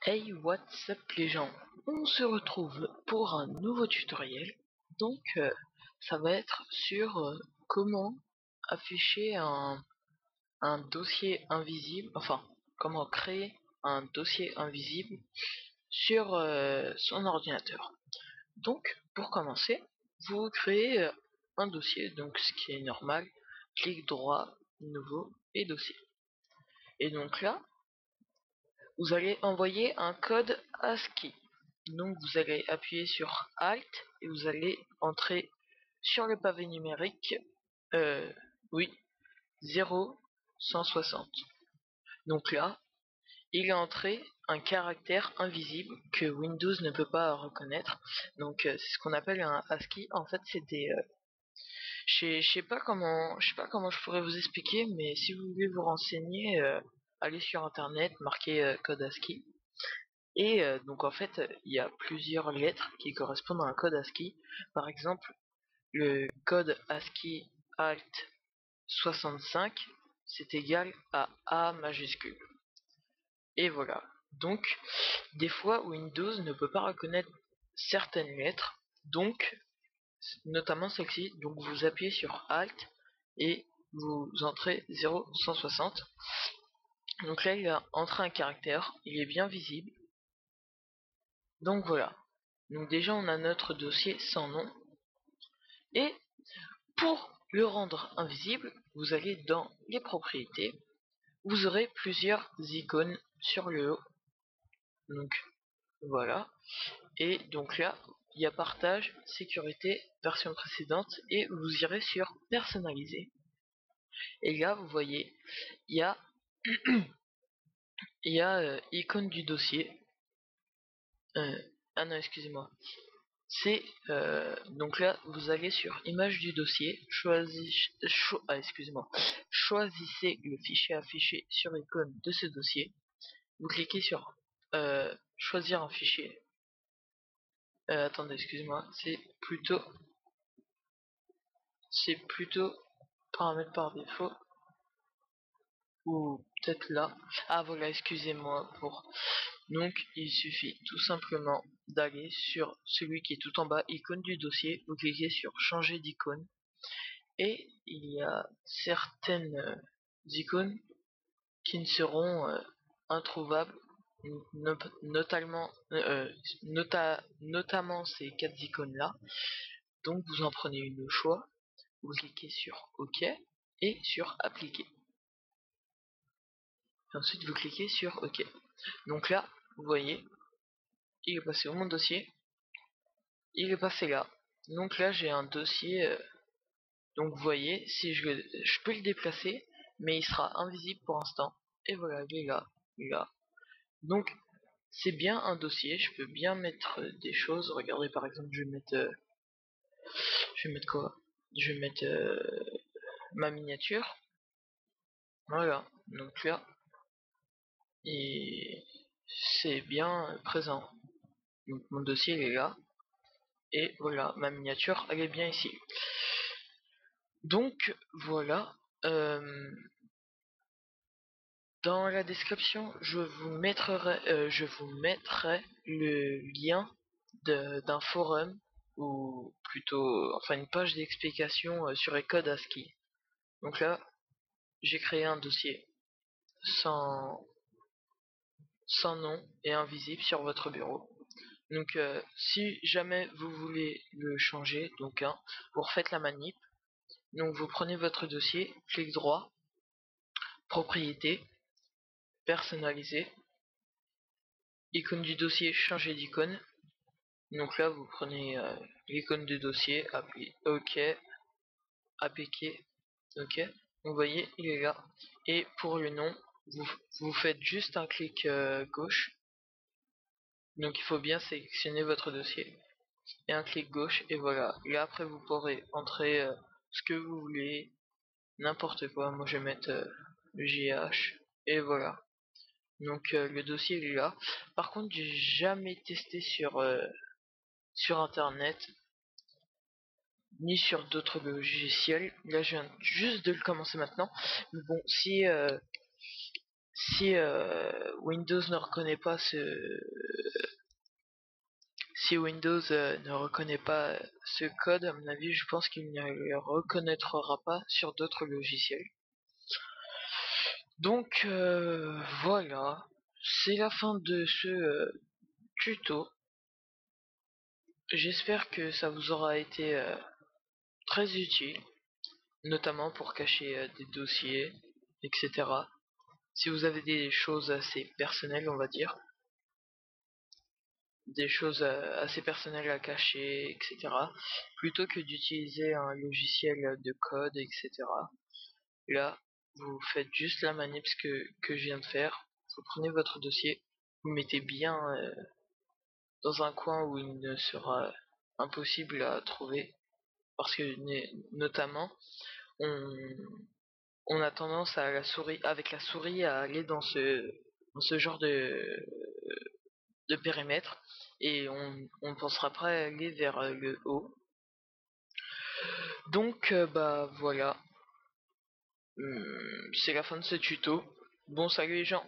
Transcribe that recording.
Hey, what's up les gens? On se retrouve pour un nouveau tutoriel. Donc ça va être sur comment afficher un dossier invisible, enfin comment créer un dossier invisible sur son ordinateur. Donc pour commencer, vous créez un dossier, donc ce qui est normal, clic droit, nouveau et dossier. Et donc là, vous allez envoyer un code ASCII. Donc vous allez appuyer sur Alt et vous allez entrer sur le pavé numérique, oui, 0160. Donc là, il est entré un caractère invisible que Windows ne peut pas reconnaître. Donc c'est ce qu'on appelle un ASCII. En fait, c'est des je sais pas comment je pourrais vous expliquer, mais si vous voulez vous renseigner, allez sur internet, marquez code ASCII. Et donc en fait, il y a plusieurs lettres qui correspondent à un code ASCII. Par exemple, le code ASCII Alt 65, c'est égal à A majuscule. Et voilà. Donc, des fois, Windows ne peut pas reconnaître certaines lettres, donc notamment celle-ci. Donc vous appuyez sur Alt et vous entrez 0160. Donc là, il a entré un caractère, il est bien visible. Donc voilà. Donc déjà on a notre dossier sans nom. Et pour le rendre invisible, vous allez dans les propriétés. Vous aurez plusieurs icônes sur le haut. Donc voilà. Et donc là, il y a partage, sécurité, version précédente. Et vous irez sur personnaliser. Et là, vous voyez, il y a, icône du dossier. Ah non, excusez-moi. C'est donc là vous allez sur image du dossier, choisissez le fichier affiché sur l'icône de ce dossier, vous cliquez sur choisir un fichier. Attendez, excusez-moi, c'est plutôt paramètres par défaut, ou peut-être là. Ah voilà, excusez-moi pour. Donc il suffit tout simplement d'aller sur celui qui est tout en bas, icône du dossier, vous cliquez sur changer d'icône. Et il y a certaines icônes qui ne seront introuvables, notamment ces 4 icônes là. Donc vous en prenez une au choix, vous cliquez sur OK et sur appliquer. Et ensuite vous cliquez sur OK. Donc là, vous voyez, il est passé au mon dossier, il est passé là. Donc là j'ai un dossier, donc vous voyez, si je peux le déplacer, mais il sera invisible pour l'instant. Et voilà, il est là, il est là. Donc c'est bien un dossier, je peux bien mettre des choses. Regardez, par exemple, je vais mettre quoi? Je vais mettre ma miniature. Voilà, donc là, et c'est bien présent. Donc mon dossier il est là. Et voilà, ma miniature elle est bien ici. Donc voilà. Dans la description, je vous mettrai le lien d'un forum, ou plutôt, enfin une page d'explication sur les codes ASCII. Donc là, j'ai créé un dossier sans nom et invisible sur votre bureau. Donc si jamais vous voulez le changer, donc vous refaites la manip. Donc vous prenez votre dossier, clic droit, propriété, personnaliser, icône du dossier, changer d'icône. Donc là vous prenez l'icône du dossier, OK, appliquer, OK. Vous voyez, il est là. Et pour le nom, vous faites juste un clic gauche. Donc il faut bien sélectionner votre dossier. Et un clic gauche, et voilà. Et après vous pourrez entrer ce que vous voulez, n'importe quoi. Moi je vais mettre JH, et voilà. Donc le dossier il est là. Par contre j'ai jamais testé sur internet. ni sur d'autres logiciels. Là, je viens juste de le commencer maintenant. Mais bon, si Windows ne reconnaît pas si Windows ne reconnaît pas ce code, à mon avis, je pense qu'il ne le reconnaîtra pas sur d'autres logiciels. Donc voilà, c'est la fin de ce tuto. J'espère que ça vous aura été très utile, notamment pour cacher des dossiers, etc. Si vous avez des choses assez personnelles, on va dire, des choses assez personnelles à cacher, etc., plutôt que d'utiliser un logiciel de code, etc. Là, vous faites juste la manip que je viens de faire. Vous prenez votre dossier, vous mettez bien dans un coin où il ne sera impossible à trouver, parce que notamment, on, on a tendance à avec la souris à aller dans ce genre de périmètre, et on ne pensera pas aller vers le haut. Donc bah voilà, c'est la fin de ce tuto. Bon, salut les gens.